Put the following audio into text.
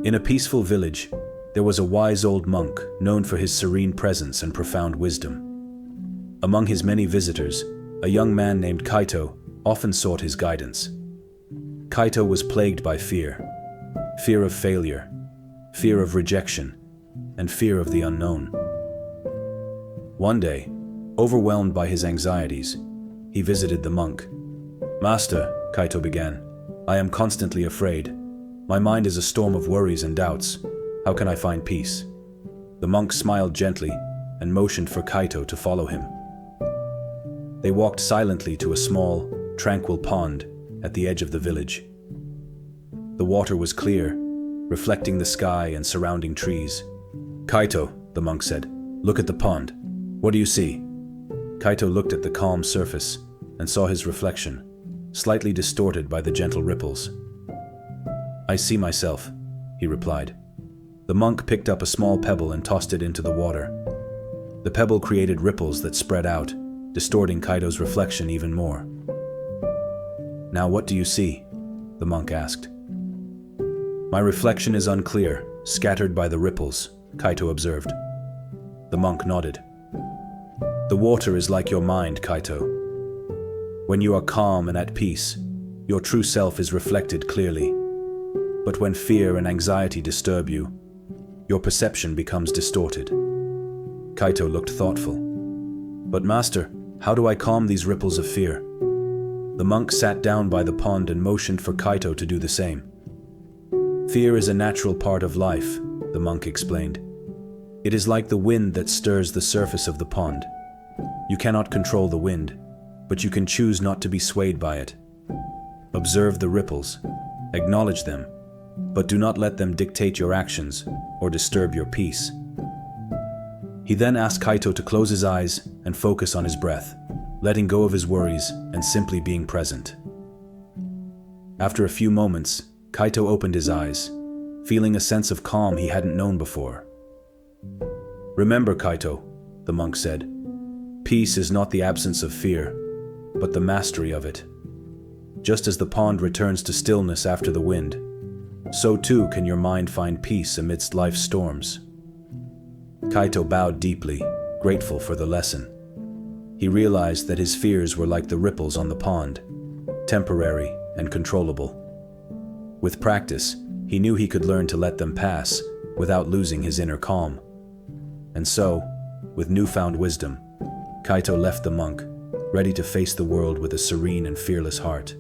In a peaceful village, there was a wise old monk known for his serene presence and profound wisdom. Among his many visitors, a young man named Kaito often sought his guidance. Kaito was plagued by fear of failure, fear of rejection, and fear of the unknown. One day, overwhelmed by his anxieties, he visited the monk. "Master," Kaito began, "I am constantly afraid. My mind is a storm of worries and doubts. How can I find peace?" The monk smiled gently and motioned for Kaito to follow him. They walked silently to a small, tranquil pond at the edge of the village. The water was clear, reflecting the sky and surrounding trees. "Kaito," the monk said, "look at the pond. What do you see?" Kaito looked at the calm surface and saw his reflection, slightly distorted by the gentle ripples. "I see myself," he replied. The monk picked up a small pebble and tossed it into the water. The pebble created ripples that spread out, distorting Kaito's reflection even more. "Now what do you see?" the monk asked. "My reflection is unclear, scattered by the ripples," Kaito observed. The monk nodded. "The water is like your mind, Kaito. When you are calm and at peace, your true self is reflected clearly. But when fear and anxiety disturb you, your perception becomes distorted." Kaito looked thoughtful. "But Master, how do I calm these ripples of fear?" The monk sat down by the pond and motioned for Kaito to do the same. "Fear is a natural part of life," the monk explained. "It is like the wind that stirs the surface of the pond. You cannot control the wind, but you can choose not to be swayed by it. Observe the ripples, acknowledge them, but do not let them dictate your actions or disturb your peace." He then asked Kaito to close his eyes and focus on his breath, letting go of his worries and simply being present. After a few moments, Kaito opened his eyes, feeling a sense of calm he hadn't known before. "Remember, Kaito," the monk said, "peace is not the absence of fear, but the mastery of it. Just as the pond returns to stillness after the wind, so too can your mind find peace amidst life's storms." Kaito bowed deeply, grateful for the lesson. He realized that his fears were like the ripples on the pond, temporary and controllable. With practice, he knew he could learn to let them pass without losing his inner calm. And so, with newfound wisdom, Kaito left the monk, ready to face the world with a serene and fearless heart.